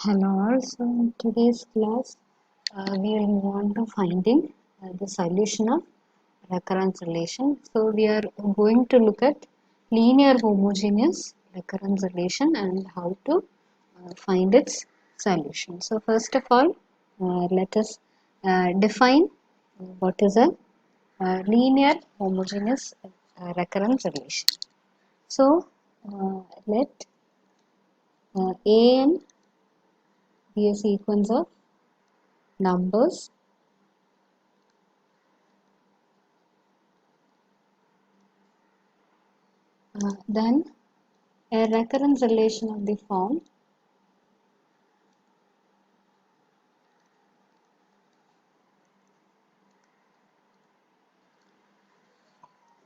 Hello, all. So in today's class, we will move on to finding the solution of recurrence relation. So we are going to look at linear homogeneous recurrence relation and how to find its solution. So first of all, let us define what is a linear homogeneous recurrence relation. So let an be a sequence of numbers then a recurrence relation of the form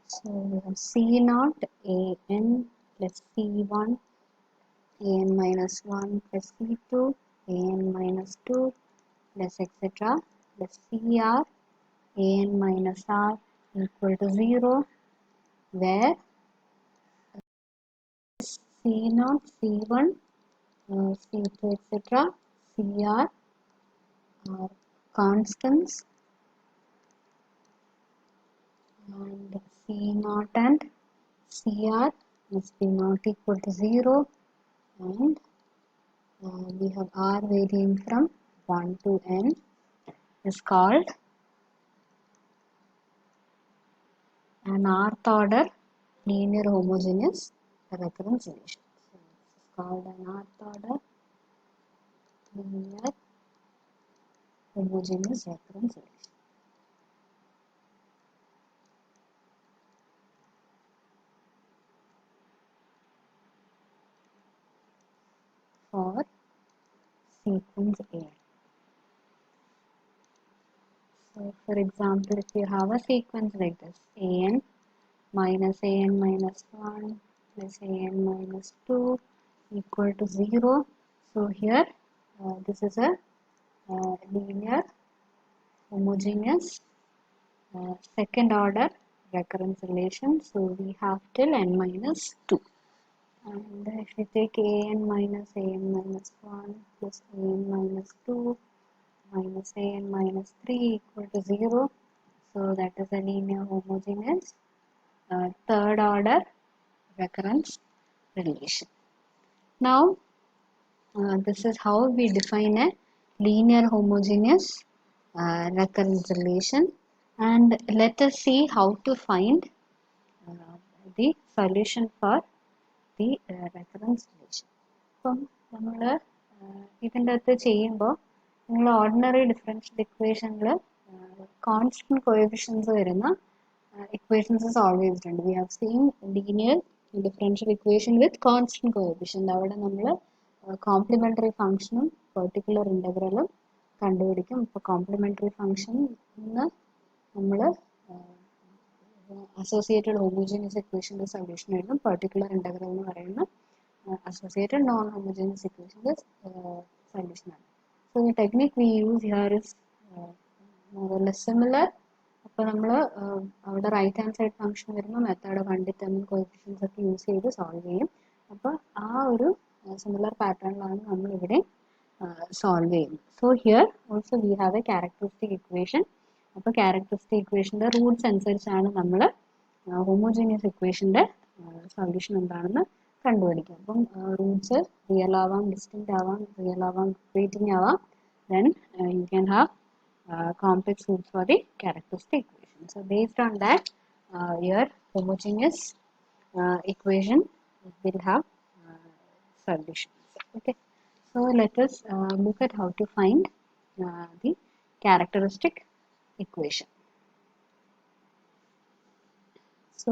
so we have C naught an plus C1 an minus 1 plus C2 an minus 2 plus etc plus CR an minus R equal to 0 where C naught C1 C2 etc CR are constants and C naught and CR must be not equal to 0 and we have R varying from 1 to n is called an rth order linear homogeneous recurrence relation. So this is called an rth order linear homogeneous recurrence relation. For sequence A. So for example, if you have a sequence like this, an minus 1 plus an minus 2 equal to 0. So here this is a linear homogeneous second order recurrence relation. So we have till n minus 2. And if we take an minus 1 plus an minus 2 minus an minus 3 equal to 0. So that is a linear homogeneous third order recurrence relation. Now this is how we define a linear homogeneous recurrence relation, and let us see how to find the solution for the recurrence relation. അപ്പം നമ്മൾ ഇതിൻ്റെ അകത്ത് ചെയ്യുമ്പോൾ നിങ്ങൾ ordinary differential ഇക്വേഷനിൽ constant coefficients വരുന്ന equations solve ചെയ്തിട്ടുണ്ട്. We have seen linear differential equation with constant coefficient. അവിടെ നമ്മൾ കോംപ്ലിമെൻ്ററി ഫംഗ്ഷനും പെർട്ടിക്കുലർ ഇൻ്റഗ്രലും കണ്ടുപിടിക്കും. ഇപ്പോൾ കോംപ്ലിമെൻ്ററി ഫംഗ്ഷനിന്ന് നമ്മൾ associated homogeneous equation solution എഴുതും. particular integral എന്ന് പറയുന്ന associated non-homogeneous equation solution ആണ്. So the technique we use here is more or less similar. അപ്പോൾ നമ്മൾ അവിടെ റൈറ്റ് ഹാൻഡ് സൈഡ് ഫംഗ്ഷൻ വരുമ്പോൾ മെത്തേഡ് കണ്ടിത്തമ്മിൽ കോഎഫിഷ്യൻസ് ഒക്കെ യൂസ് ചെയ്ത് സോൾവ് ചെയ്യും. അപ്പോൾ ആ ഒരു സിമിലർ പാറ്റേണിലാണ് നമ്മൾ ഇവിടെ സോൾവ് ചെയ്യുന്നത്. So here also we have A characteristic equation. അപ്പോൾ ക്യാരക്ടറിസ്റ്റിക് ഇക്വേഷൻ്റെ റൂട്ട്സ് അനുസരിച്ചാണ് നമ്മൾ ഹോമോജീനിയസ് ഇക്വേഷൻ്റെ സൊല്യൂഷൻ എന്താണെന്ന് കണ്ടുപിടിക്കുക. അപ്പം റൂട്ട്സ് റിയൽ ആവാം, ഡിസ്റ്റിൻക്റ്റ് ആവാം, റിയൽ ആവാം, ഇക്വേറ്റിംഗ് ആവാം. Then you can have complex roots for the characteristic equation. So based on that, your homogeneous equation will have solutions. Okay. So let us look at how to find the characteristic equation. So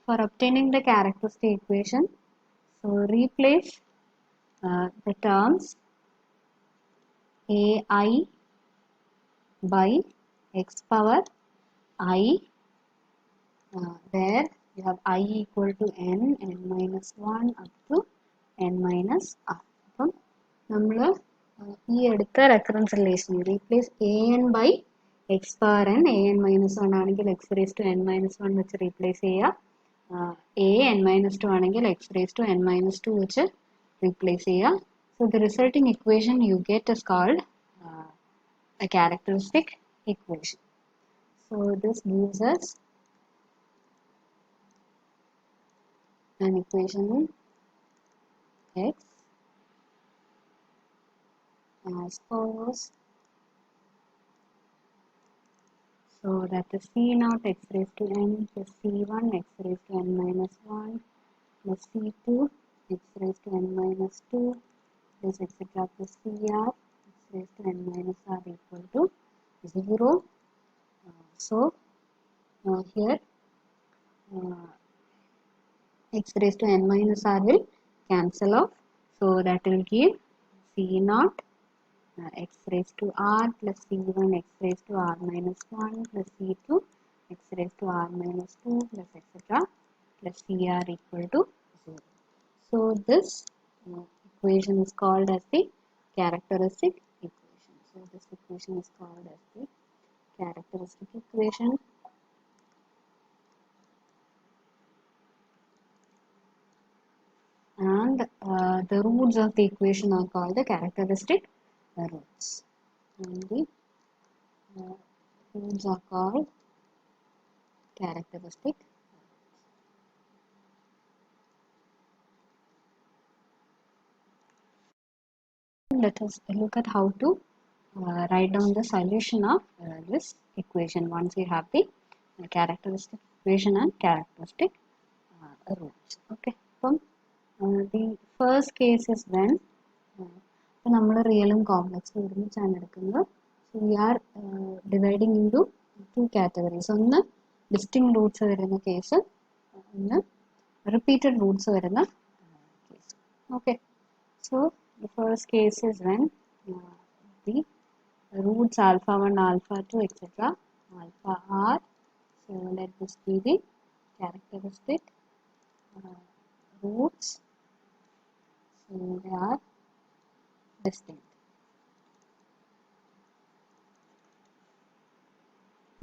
for obtaining the characteristic equation, so replace the terms ai by x power I where you have I equal to n minus 1 up to n minus r. അപ്പം നമ്മൾ ഈ എടുത്ത recurrence relation replace a n by x power n, a n minus 1 ആണെങ്കിൽ x raise to n minus 1 വെച്ച് replace ചെയ്യുക. A n minus 2 ആണെങ്കിൽ x raise to n minus 2 വെച്ച് replace ചെയ്യുക. So the resulting equation you get is called a characteristic equation. So this gives us an equation x as follows. So that is C naught x raised to n plus C1 x raised to n minus 1 plus C2 x raised to n minus 2 plus etc. plus CR x raised to n minus r equal to 0. So here x raised to n minus r will cancel off. So that will give C naught x raised to r plus C1 x raised to r minus 1 plus C2 x raised to r minus 2 plus etc. plus CR equal to 0. So this equation is called as the characteristic equation. So this equation is called as the characteristic equation. And the roots of the equation are called the characteristic roots. And the roots are called characteristic. Let us look at how to write down the solution of this equation once we have the characteristic equation and characteristic roots. Okay. The first case is when നമ്മൾ റിയലും കോംപ്ലക്സും ഒരുമിച്ചാണ് എടുക്കുന്നത്. So we are dividing into two categories. ഒന്ന് distinct roots വരുന്ന case, ഒന്ന് repeated roots വരുന്ന case. Okay. So the first case is when the roots alpha 1, alpha 2, etc. alpha r. So let this be the characteristic roots. So they are distinct.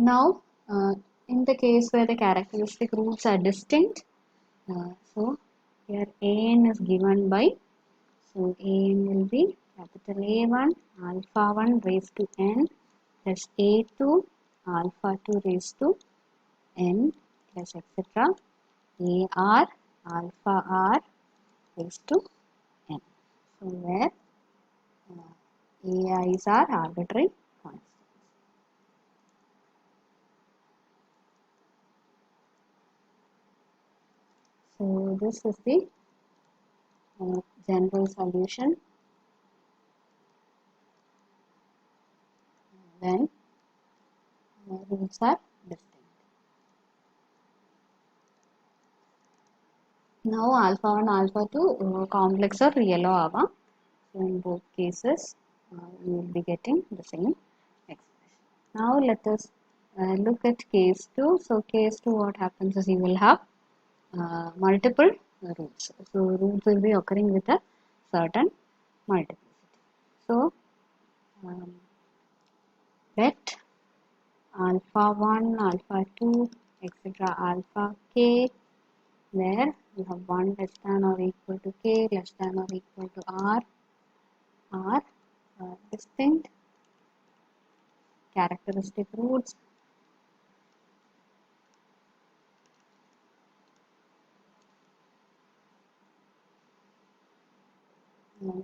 Now, in the case where the characteristic roots are distinct, so here an is given by, so an will be capital A1 alpha 1 raised to n plus A2 alpha 2 raised to n plus etc. AR alpha r raised to n. So where AIs are arbitrary constants. So this is the general solution when roots are distinct. Now alpha 1, alpha 2 complex or real ava. So in both cases you will be getting the same expression. Now let us look at case 2. So case 2, what happens is you will have multiple roots. So roots will be occurring with a certain multiplicity. So let alpha 1, alpha 2, etc. alpha k, where you have 1 less than or equal to k, less than or equal to r, are distinct characteristic roots.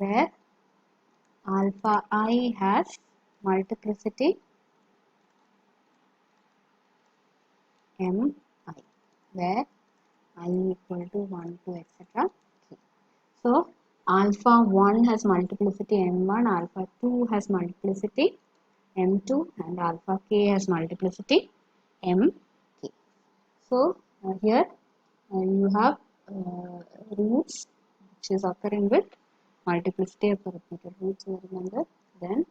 Where alpha I has multiplicity mi, where I equal to 1, 2, etc. k. So alpha 1 has multiplicity m1, alpha 2 has multiplicity m2, and alpha k has multiplicity mk. So here you have roots which is occurring with multiplicity of repeated roots. Remember, then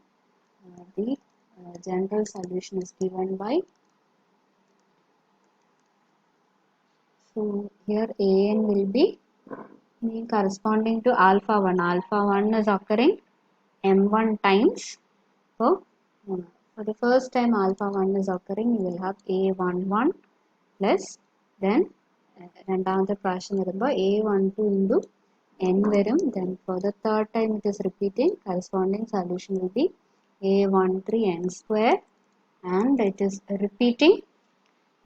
the general solution is given by, so here an will be corresponding to alpha 1. Alpha 1 is occurring m1 times. So for the first time alpha 1 is occurring, you will have a11 plus then രണ്ടാമത്തെ പ്രാവശ്യം വരുമ്പോൾ a12 into n varum. Then for the third time it is repeating, corresponding solution will be a13n square, and it is repeating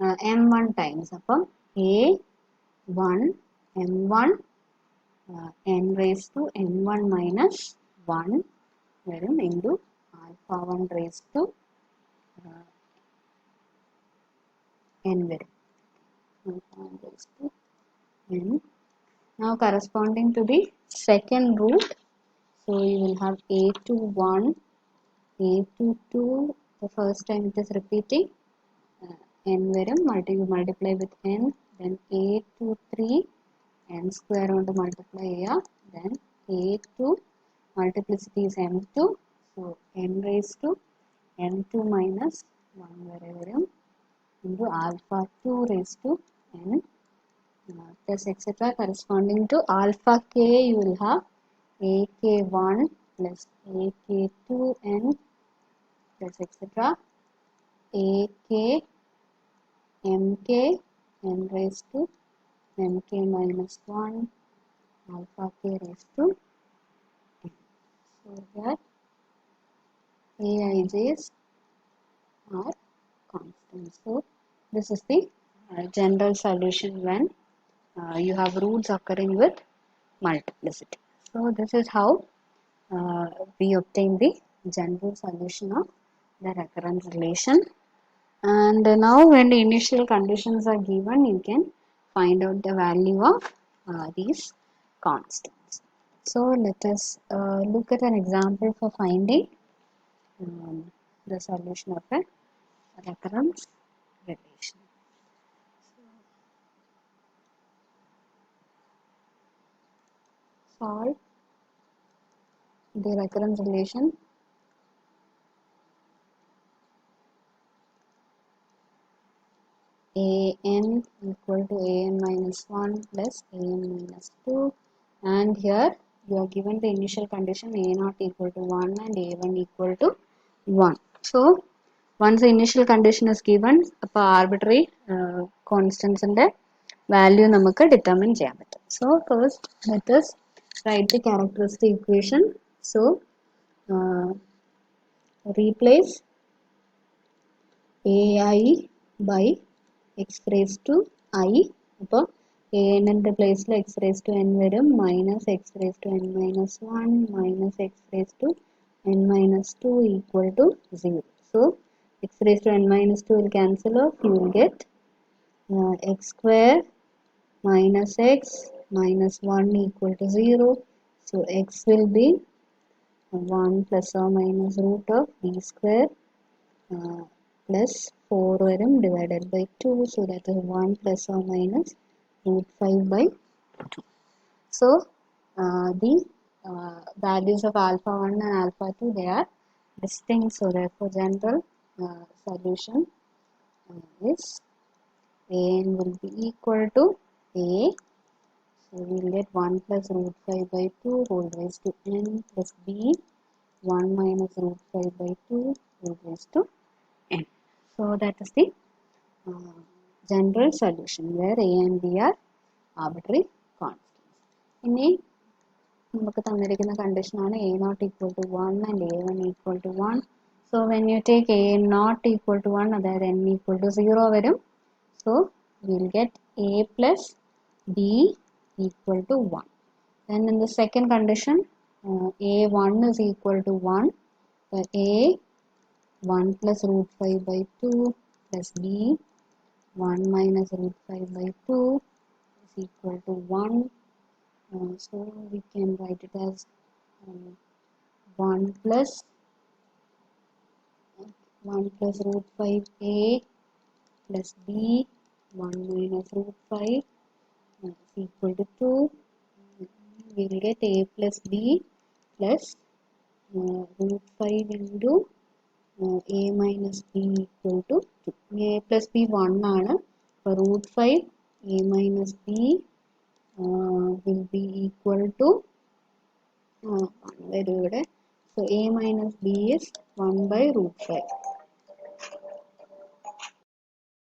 m1 times. Upon a1 m1 n raised to n1 minus 1 varum into alpha 1 raised to n varum. Alpha 1 raised to n. Now corresponding to the second root, so you will have a21, a22, the first time it is repeating, n varum, multiply with n, then a23, n square on the multiply here, then a2, multiplicity is m2, so n raised to n2 minus 1 varum into alpha 2 raised to n plus etc. Corresponding to alpha k, you will have ak1 plus ak2n plus etc. ak mk n raised to mk minus 1 alpha k raised to n. So here aij's are constant. So this is the general solution when you have roots occurring with multiplicity. So this is how we obtain the general solution of the recurrence relation. And now when the initial conditions are given, you can find out the value of these constants. So let us look at an example for finding the solution of a recurrence relation. Solve the recurrence relation an equal to an minus 1 plus an minus 2, and here you are given the initial condition a0 equal to 1 and a1 equal to 1. So once the initial condition is given, അപ്പോൾ arbitrary constants ന്റെ value നമുക്ക് determine ചെയ്യാൻ പറ്റും. So first let us write the characteristic equation. So replace ai by x raised to I. അപ്പോൾ an ന്റെ പ്ലേസിൽ x raised to n വരും, minus x raised to n minus 1 minus x raised to n minus 2 equal to 0. So x raised to n minus 2 will cancel off. You will get x square minus x minus 1 equal to 0. So x will be 1 plus or minus root of b square plus 4 varum divided by 2. So that is 1 plus or minus root 5 by 2. So the values of alpha 1 and alpha 2, they are distinct. So therefore general solution is an will be equal to a. So we will get 1 plus root 5 by 2 whole raised to n plus b 1 minus root 5 by 2 whole raised to n. So that is the general solution where a and b are arbitrary constants. ഇനി നമുക്ക് തന്നിരിക്കുന്ന condition ആണ് a0 equal to 1 and a1 equal to 1. So when you take a not equal to 1, അതായത് n equal to 0 വരും. So we will get a plus b equal to 1. Then in the second condition, a1 is equal to 1. A 1 plus root 5 by 2 plus b 1 minus root 5 by 2 is equal to 1. So we can write it as 1 plus root 5a plus b 1 minus root 5 is equal to 2. We will get a plus b plus root 5 into a minus b equal to 2. A plus b 1 ആണ്. അപ്പോൾ root 5 a minus b will be equal to 1 വരും ഇവിടെ. So a minus b is 1 by root 5.